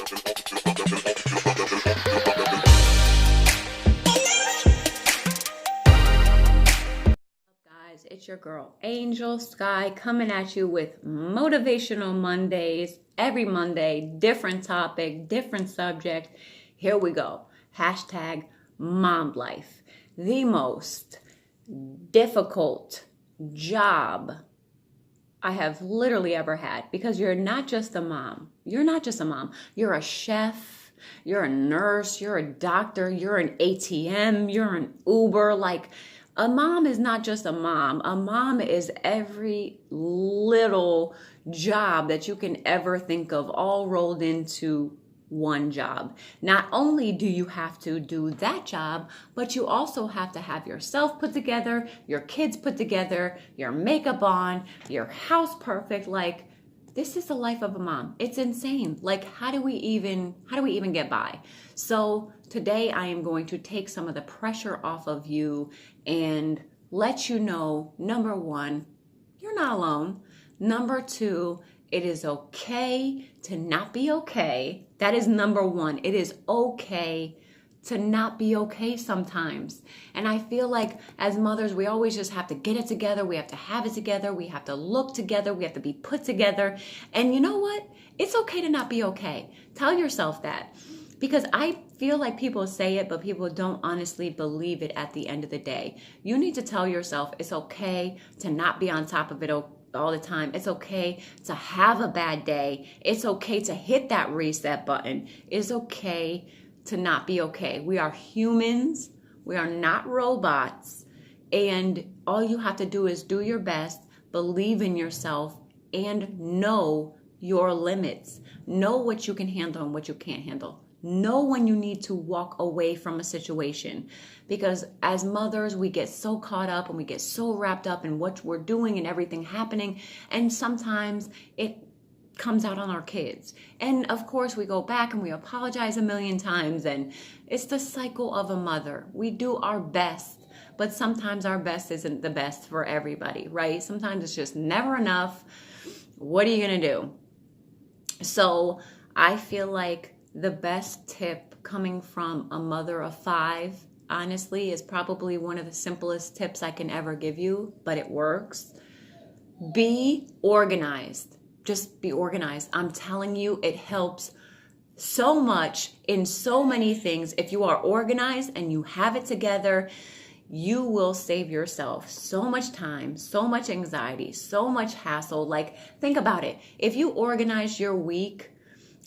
Guys, it's your girl Angel Sky coming at you with Motivational Mondays. Every Monday, different topic, different subject. Here we go. Hashtag mom life. The most difficult job I have literally ever had, because you're not just a mom. You're not just a mom. You're a chef. You're a nurse. You're a doctor. You're an ATM. You're an Uber. Like, a mom is not just a mom. A mom is every little job that you can ever think of, all rolled into one job. Not only do you have to do that job, but you also have to have yourself put together, your kids put together, your makeup on, your house perfect. Like, this is the life of a mom. It's insane. Like, how do we even get by? So today I am going to take some of the pressure off of you and let you know, number one, you're not alone. Number two, it is okay to not be okay. That is number one. It is okay to not be okay sometimes. And I feel like as mothers, we always just have to get it together. We have to have it together. We have to look together. We have to be put together. And you know what? It's okay to not be okay. Tell yourself that. Because I feel like people say it, but people don't honestly believe it at the end of the day. You need to tell yourself it's okay to not be on top of it all the time. It's okay to have a bad day. It's okay to hit that reset button. It's okay to not be okay. We are humans. We are not robots. And all you have to do is do your best, believe in yourself, and know your limits. Know what you can handle and what you can't handle. Know when you need to walk away from a situation, because as mothers, we get so caught up and we get so wrapped up in what we're doing and everything happening. And sometimes it comes out on our kids. And of course, we go back and we apologize a million times. And it's the cycle of a mother. We do our best, but sometimes our best isn't the best for everybody, right? Sometimes it's just never enough. What are you going to do? So I feel like the best tip coming from a mother of 5, honestly, is probably one of the simplest tips I can ever give you, but it works. Be organized. Just be organized. I'm telling you, it helps so much in so many things. If you are organized and you have it together, you will save yourself so much time, so much anxiety, so much hassle. Like, think about it. If you organize your week,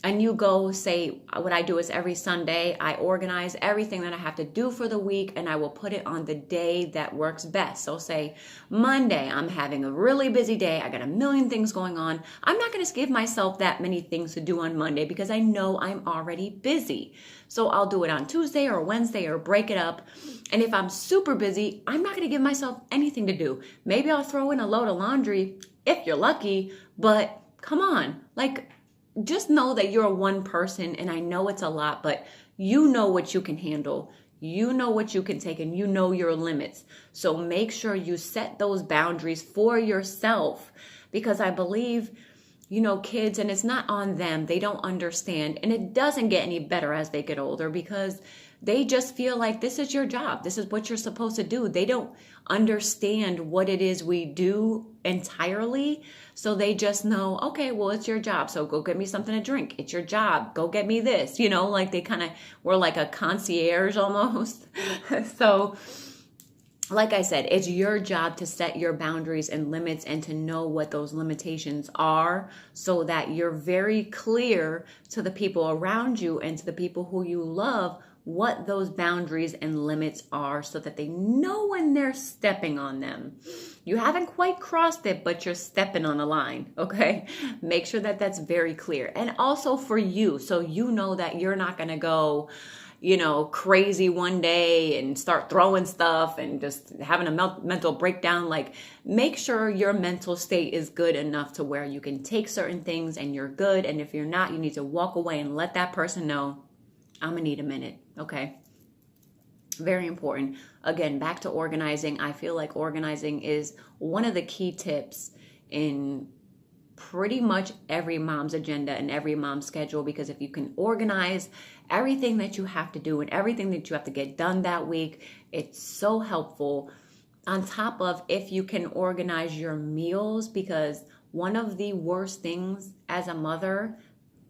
and you go, say, what I do is every Sunday, I organize everything that I have to do for the week, and I will put it on the day that works best. So say Monday, I'm having a really busy day. I got a million things going on. I'm not going to give myself that many things to do on Monday because I know I'm already busy. So I'll do it on Tuesday or Wednesday or break it up. And if I'm super busy, I'm not going to give myself anything to do. Maybe I'll throw in a load of laundry if you're lucky, but come on, like, just know that you're one person, and I know it's a lot, but you know what you can handle. You know what you can take, and you know your limits. So make sure you set those boundaries for yourself, because I believe, kids, and it's not on them. They don't understand, and it doesn't get any better as they get older, because they just feel like this is your job. This is what you're supposed to do. They don't understand what it is we do entirely. So they just know, okay, well, it's your job. So go get me something to drink. It's your job. Go get me this. Like they kind of were like a concierge almost. So like I said, it's your job to set your boundaries and limits and to know what those limitations are, so that you're very clear to the people around you and to the people who you love what those boundaries and limits are, so that they know when they're stepping on them. You haven't quite crossed it, but you're stepping on a line, okay? Make sure that that's very clear. And also for you, so you know that you're not going to go, crazy one day and start throwing stuff and just having a mental breakdown. Like, make sure your mental state is good enough to where you can take certain things and you're good. And if you're not, you need to walk away and let that person know, I'm gonna need a minute, okay? Very important. Again, back to organizing. I feel like organizing is one of the key tips in pretty much every mom's agenda and every mom's schedule, because if you can organize everything that you have to do and everything that you have to get done that week, it's so helpful. On top of if you can organize your meals, because one of the worst things as a mother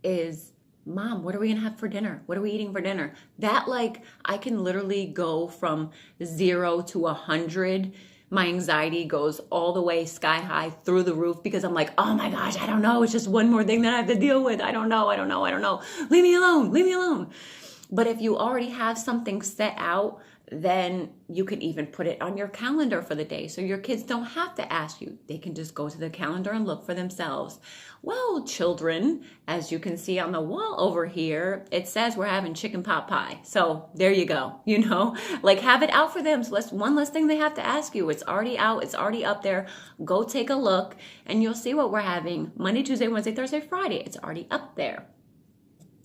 is, Mom, what are we going to have for dinner? What are we eating for dinner? That, like, I can literally go from 0 to 100. My anxiety goes all the way sky high through the roof, because I'm like, oh my gosh, I don't know. It's just one more thing that I have to deal with. I don't know. Leave me alone. But if you already have something set out, then you can even put it on your calendar for the day, so your kids don't have to ask you. They can just go to the calendar and look for themselves. Well, children, as you can see on the wall over here, it says we're having chicken pot pie. So there you go. Like, have it out for them. So that's one less thing they have to ask you. It's already out. It's already up there. Go take a look and you'll see what we're having Monday, Tuesday, Wednesday, Thursday, Friday. It's already up there.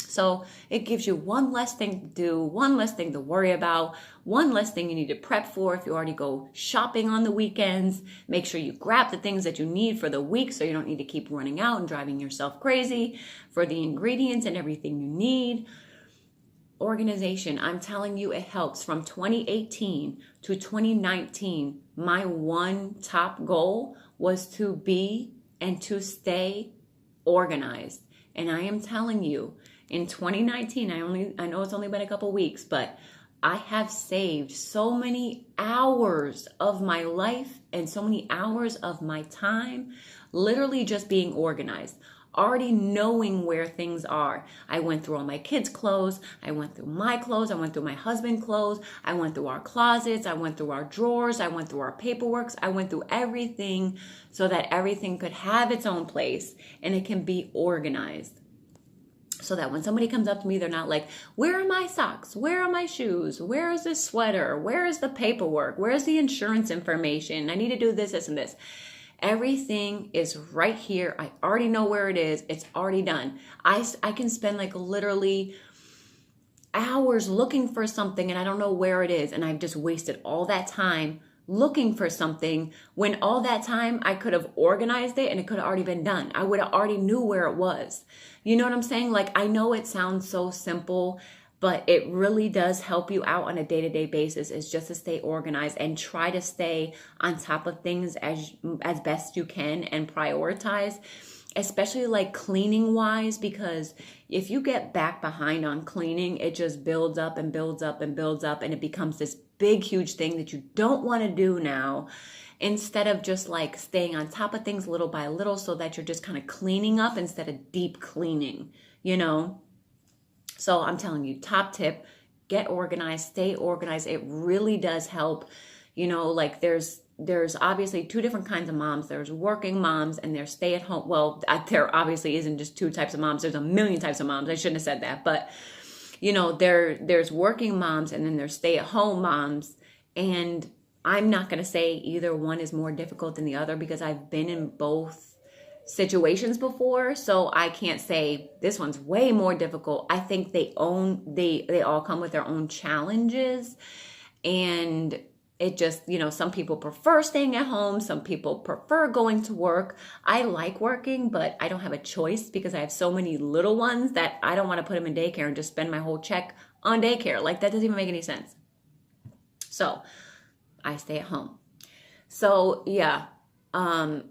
So it gives you one less thing to do, one less thing to worry about, one less thing you need to prep for if you already go shopping on the weekends. Make sure you grab the things that you need for the week so you don't need to keep running out and driving yourself crazy for the ingredients and everything you need. Organization, I'm telling you, it helps. From 2018 to 2019, my one top goal was to be and to stay organized. And I am telling you, in 2019, I know it's only been a couple weeks, but I have saved so many hours of my life and so many hours of my time, literally just being organized, already knowing where things are. I went through all my kids' clothes. I went through my clothes. I went through my husband's clothes. I went through our closets. I went through our drawers. I went through our paperwork. I went through everything so that everything could have its own place and it can be organized. So that when somebody comes up to me, they're not like, where are my socks? Where are my shoes? Where is this sweater? Where is the paperwork? Where's the insurance information? I need to do this, this, and this. Everything is right here. I already know where it is. It's already done. I can spend like literally hours looking for something and I don't know where it is. And I've just wasted all that time looking for something when all that time I could have organized it and it could have already been done. I would have already knew where it was. You know what I'm saying? Like, I know it sounds so simple, but it really does help you out on a day-to-day basis, is just to stay organized and try to stay on top of things as best you can and prioritize, especially like cleaning wise, because if you get back behind on cleaning, it just builds up and builds up and builds up, and it becomes this big, huge thing that you don't want to do now, instead of just like staying on top of things little by little, so that you're just kind of cleaning up instead of deep cleaning, So I'm telling you, top tip, get organized, stay organized. It really does help. Like there's obviously two different kinds of moms. There's working moms and there's stay-at-home. Well, there obviously isn't just two types of moms. There's a million types of moms. I shouldn't have said that. But, there's working moms and then there's stay-at-home moms. And I'm not going to say either one is more difficult than the other, because I've been in both situations before. So I can't say this one's way more difficult. I think they all come with their own challenges. And it just, some people prefer staying at home. Some people prefer going to work. I like working, but I don't have a choice because I have so many little ones that I don't want to put them in daycare and just spend my whole check on daycare. Like, that doesn't even make any sense. So I stay at home. So yeah,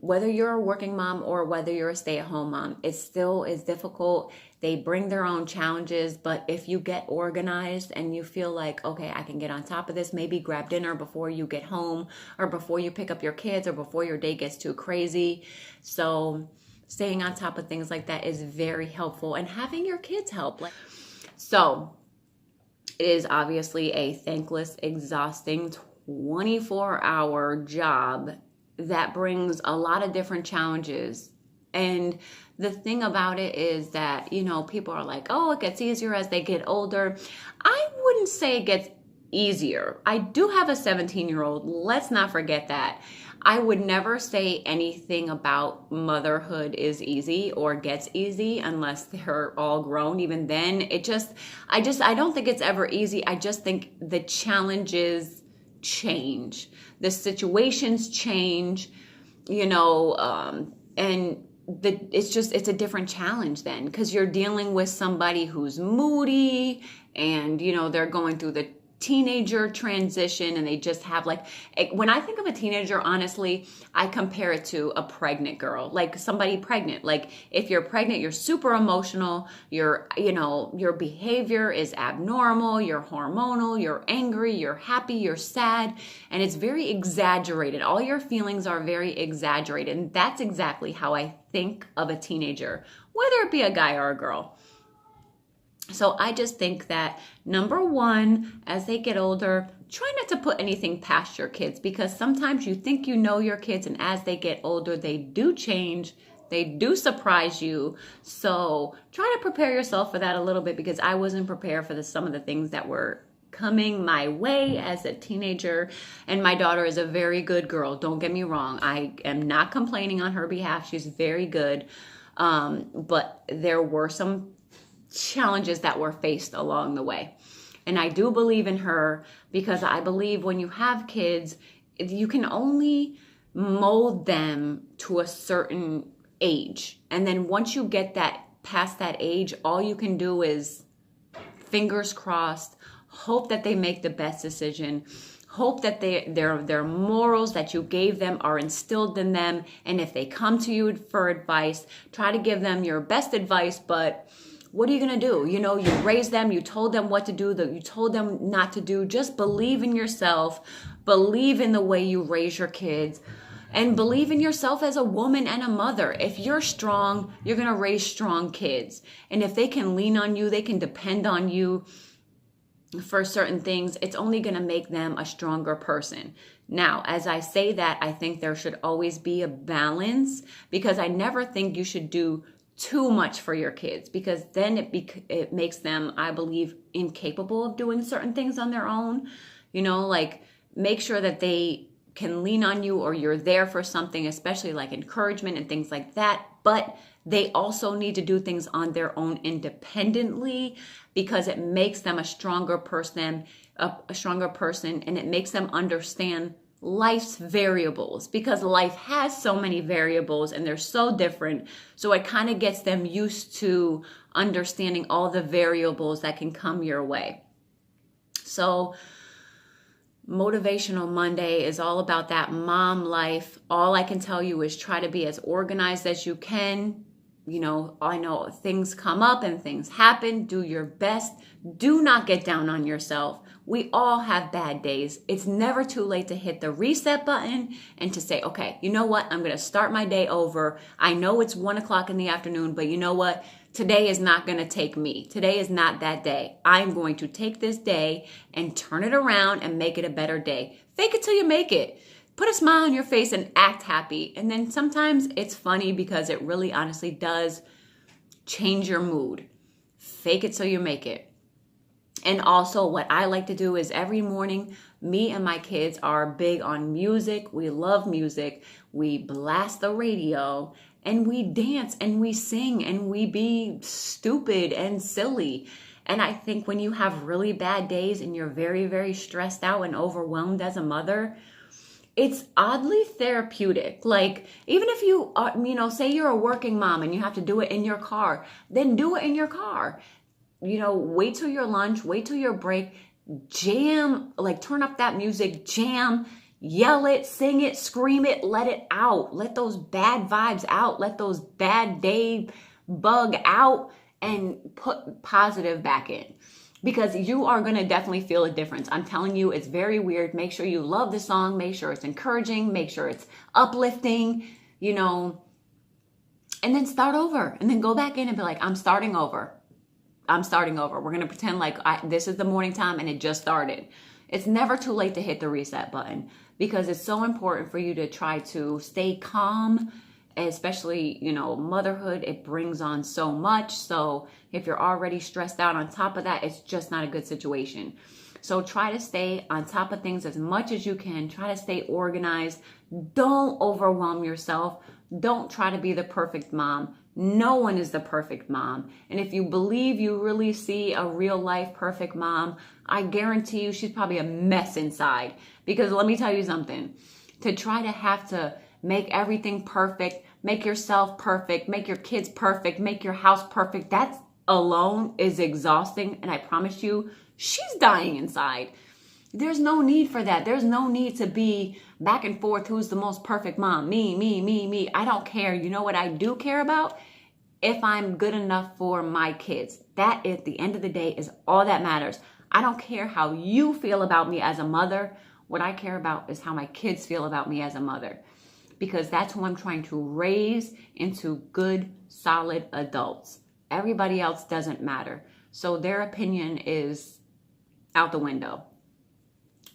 whether you're a working mom or whether you're a stay-at-home mom, it still is difficult. They bring their own challenges, but if you get organized and you feel like, okay, I can get on top of this, maybe grab dinner before you get home or before you pick up your kids or before your day gets too crazy. So staying on top of things like that is very helpful, and having your kids help. So it is obviously a thankless, exhausting 24-hour job that brings a lot of different challenges. And the thing about it is that, people are like, oh, it gets easier as they get older. I wouldn't say it gets easier. I do have a 17-year-old. Let's not forget that. I would never say anything about motherhood is easy or gets easy unless they're all grown. Even then, I don't think it's ever easy. I just think the challenges change, the situations change, and it's a different challenge then, because you're dealing with somebody who's moody, and they're going through the teenager transition, and they just have like, when I think of a teenager, honestly, I compare it to a pregnant girl, like somebody pregnant. Like if you're pregnant, you're super emotional, your behavior is abnormal, you're hormonal, you're angry, you're happy, you're sad, and it's very exaggerated. All your feelings are very exaggerated, and that's exactly how I think of a teenager, whether it be a guy or a girl. So I just think that, number one, as they get older, try not to put anything past your kids, because sometimes you think you know your kids, and as they get older, they do change. They do surprise you. So try to prepare yourself for that a little bit, because I wasn't prepared for some of the things that were coming my way as a teenager. And my daughter is a very good girl. Don't get me wrong. I am not complaining on her behalf. She's very good. But there were some challenges that were faced along the way. And I do believe in her, because I believe when you have kids, you can only mold them to a certain age. And then once you get past that age, all you can do is, fingers crossed, hope that they make the best decision. Hope that their morals that you gave them are instilled in them. And if they come to you for advice, try to give them your best advice, but what are you going to do? You raised them, you told them what to do, you told them not to do. Just believe in yourself, believe in the way you raise your kids, and believe in yourself as a woman and a mother. If you're strong, you're going to raise strong kids. And if they can lean on you, they can depend on you for certain things, it's only going to make them a stronger person. Now, as I say that, I think there should always be a balance, because I never think you should do too much for your kids, because then it makes them, I believe, incapable of doing certain things on their own. Like make sure that they can lean on you, or you're there for something, especially like encouragement and things like that. But they also need to do things on their own independently, because it makes them a stronger person, and it makes them understand life's variables, because life has so many variables and they're so different. So it kind of gets them used to understanding all the variables that can come your way. So Motivational Monday is all about that mom life. All I can tell you is try to be as organized as you can. I know things come up and things happen. Do your best. Do not get down on yourself. We all have bad days. It's never too late to hit the reset button and to say, okay, you know what? I'm going to start my day over. I know it's 1:00 in the afternoon, but you know what? Today is not going to take me. Today is not that day. I'm going to take this day and turn it around and make it a better day. Fake it till you make it. Put a smile on your face and act happy. And then sometimes it's funny, because it really honestly does change your mood. Fake it till you make it. And also what I like to do is every morning, me and my kids are big on music. We love music. We blast the radio and we dance and we sing and we be stupid and silly. And I think when you have really bad days and you're very, very stressed out and overwhelmed as a mother, it's oddly therapeutic. Like, even if you are, say you're a working mom and you have to do it in your car, then do it in your car. Wait till your lunch, wait till your break, jam, like turn up that music, jam, yell it, sing it, scream it, let it out. Let those bad vibes out. Let those bad day bug out and put positive back in. Because you are going to definitely feel a difference. I'm telling you, it's very weird. Make sure you love the song. Make sure it's encouraging. Make sure it's uplifting, and then start over. And then go back in and be like, I'm starting over. I'm starting over. We're going to pretend like this is the morning time and it just started. It's never too late to hit the reset button, because it's so important for you to try to stay calm. Especially, motherhood, it brings on so much. So if you're already stressed out on top of that, it's just not a good situation. So try to stay on top of things as much as you can. Try to stay organized. Don't overwhelm yourself. Don't try to be the perfect mom. No one is the perfect mom. And if you believe you really see a real life perfect mom, I guarantee you she's probably a mess inside. Because let me tell you something, to try to have to make everything perfect make yourself perfect, make your kids perfect, make your house perfect. That alone is exhausting. And I promise you, she's dying inside. There's no need for that. There's no need to be back and forth. Who's the most perfect mom? Me. I don't care. You know what I do care about? If I'm good enough for my kids. That at the end of the day is all that matters. I don't care how you feel about me as a mother. What I care about is how my kids feel about me as a mother. Because that's who I'm trying to raise into good, solid adults. Everybody else doesn't matter. So their opinion is out the window.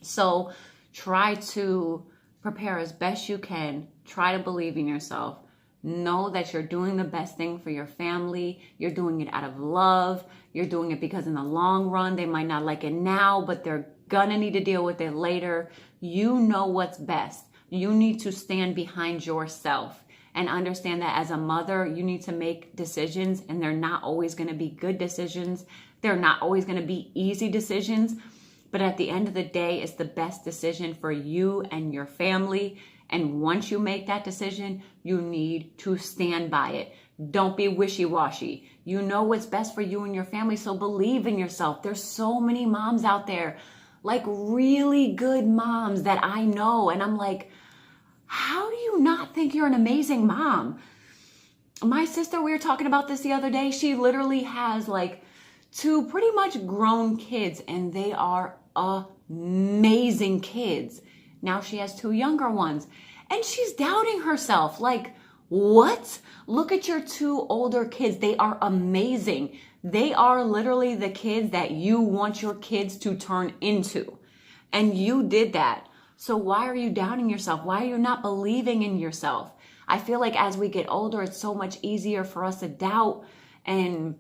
So try to prepare as best you can. Try to believe in yourself. Know that you're doing the best thing for your family. You're doing it out of love. You're doing it because in the long run, they might not like it now, but they're gonna need to deal with it later. You know what's best. You need to stand behind yourself and understand that as a mother, you need to make decisions, and they're not always gonna be good decisions. They're not always gonna be easy decisions. But at the end of the day, it's the best decision for you and your family. And once you make that decision, you need to stand by it. Don't be wishy-washy. You know what's best for you and your family, so believe in yourself. There's so many moms out there, like really good moms that I know. And I'm like, how do you not think you're an amazing mom? My sister, we were talking about this the other day. She literally has like 2 pretty much grown kids, and they are amazing kids. Now she has 2 younger ones, and she's doubting herself. Like, what? Look at your 2 older kids. They are amazing. They are literally the kids that you want your kids to turn into. And you did that. So why are you doubting yourself? Why are you not believing in yourself? I feel like as we get older, it's so much easier for us to doubt and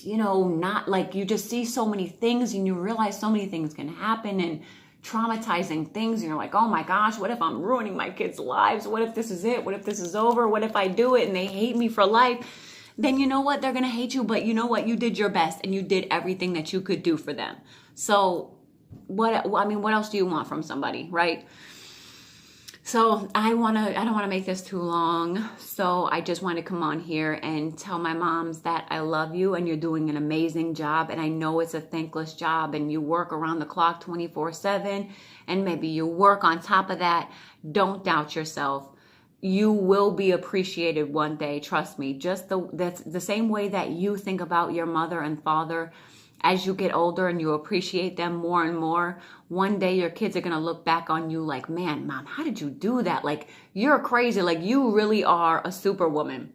not like you just see so many things and you realize so many things can happen and traumatizing things. And you're like, oh my gosh, what if I'm ruining my kids' lives? What if this is it? What if this is over? What if I do it and they hate me for life? Then you know what? They're going to hate you. But you know what? You did your best and you did everything that you could do for them. So what else do you want from somebody, right? So I don't want to make this too long. So I just want to come on here and tell my moms that I love you and you're doing an amazing job. And I know it's a thankless job and you work around the clock 24/7 and maybe you work on top of that. Don't doubt yourself. You will be appreciated one day. Trust me. That's the same way that you think about your mother and father. As you get older and you appreciate them more and more, one day your kids are going to look back on you like, man, mom, how did you do that? Like, you're crazy. Like, you really are a superwoman.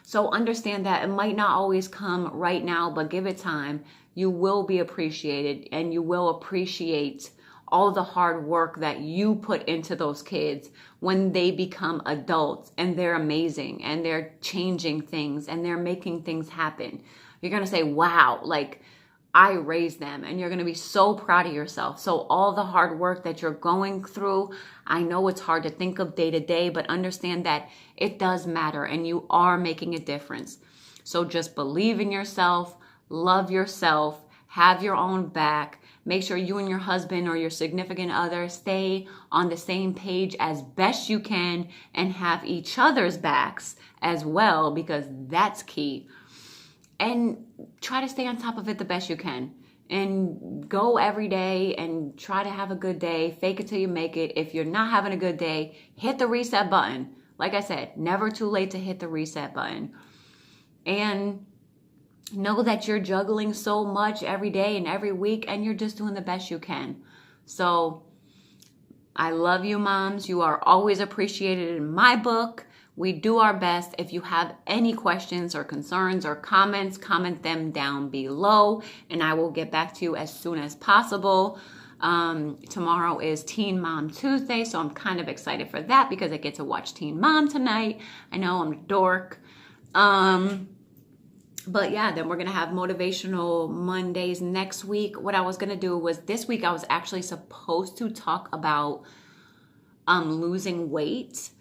So understand that it might not always come right now, but give it time. You will be appreciated and you will appreciate all the hard work that you put into those kids when they become adults and they're amazing and they're changing things and they're making things happen. You're going to say, wow, like I raised them, and you're going to be so proud of yourself. So all the hard work that you're going through, I know it's hard to think of day to day, but understand that it does matter and you are making a difference. So just believe in yourself, love yourself, have your own back. Make sure you and your husband or your significant other stay on the same page as best you can and have each other's backs as well, because that's key. And try to stay on top of it the best you can. And go every day and try to have a good day. Fake it till you make it. If you're not having a good day, hit the reset button. Like I said, never too late to hit the reset button. And know that you're juggling so much every day and every week, and you're just doing the best you can. So I love you, moms. You are always appreciated in my book. We do our best. If you have any questions or concerns or comments, comment them down below and I will get back to you as soon as possible. Tomorrow is Teen Mom Tuesday, so I'm kind of excited for that because I get to watch Teen Mom tonight. I know I'm a dork. But yeah, then we're going to have Motivational Mondays next week. What I was going to do was this week I was actually supposed to talk about losing weight.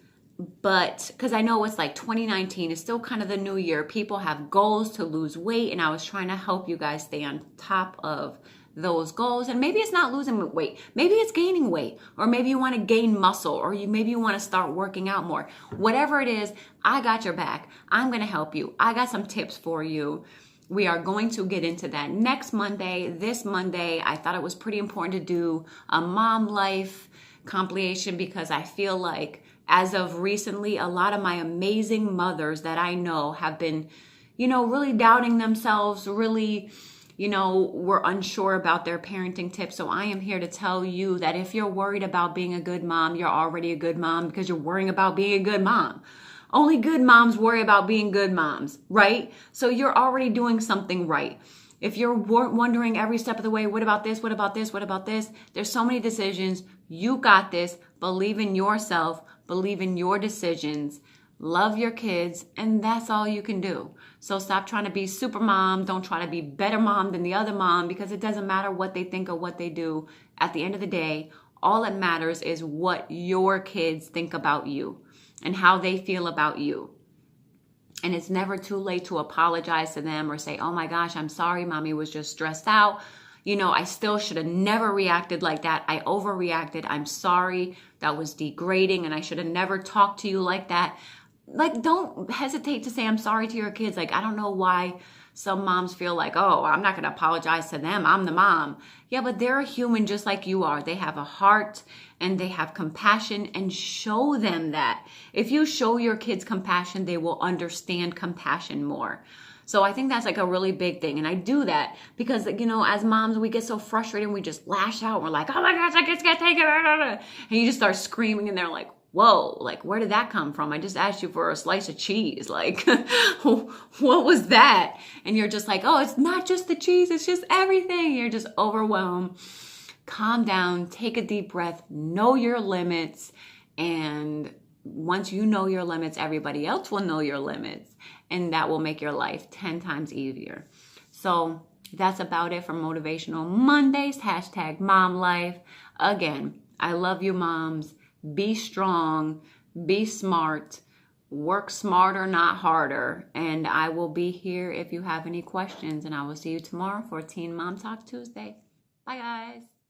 But because I know it's like 2019, it's still kind of the new year. People have goals to lose weight, and I was trying to help you guys stay on top of those goals. And maybe it's not losing weight. Maybe it's gaining weight, or maybe you want to gain muscle, or maybe you want to start working out more. Whatever it is, I got your back. I'm going to help you. I got some tips for you. We are going to get into that next Monday. This Monday, I thought it was pretty important to do a mom life compilation, because I feel like as of recently, a lot of my amazing mothers that I know have been, really doubting themselves, really, were unsure about their parenting tips. So I am here to tell you that if you're worried about being a good mom, you're already a good mom, because you're worrying about being a good mom. Only good moms worry about being good moms, right? So you're already doing something right. If you're wondering every step of the way, what about this? What about this? What about this? There's so many decisions. You got this. Believe in yourself. Believe in your decisions. Love your kids. And that's all you can do. So stop trying to be super mom. Don't try to be better mom than the other mom, because it doesn't matter what they think or what they do. At the end of the day, all that matters is what your kids think about you and how they feel about you. And it's never too late to apologize to them or say, oh my gosh, I'm sorry, mommy was just stressed out. I still should have never reacted like that. I overreacted. I'm sorry. That was degrading, and I should have never talked to you like that. Don't hesitate to say I'm sorry to your kids. I don't know why some moms feel like, oh, I'm not going to apologize to them. I'm the mom. Yeah, but they're a human just like you are. They have a heart and they have compassion, and show them that. If you show your kids compassion, they will understand compassion more. So I think that's a really big thing. And I do that because, as moms, we get so frustrated and we just lash out. We're like, oh my gosh, I just can't take it. And you just start screaming, and they're like, whoa, where did that come from? I just asked you for a slice of cheese. What was that? And you're just like, oh, it's not just the cheese. It's just everything. You're just overwhelmed. Calm down, take a deep breath, know your limits. And once you know your limits, everybody else will know your limits. And that will make your life 10 times easier. So that's about it for Motivational Mondays. #MomLife. Again, I love you, moms. Be strong, be smart, work smarter, not harder. And I will be here if you have any questions. And I will see you tomorrow for Teen Mom Talk Tuesday. Bye, guys.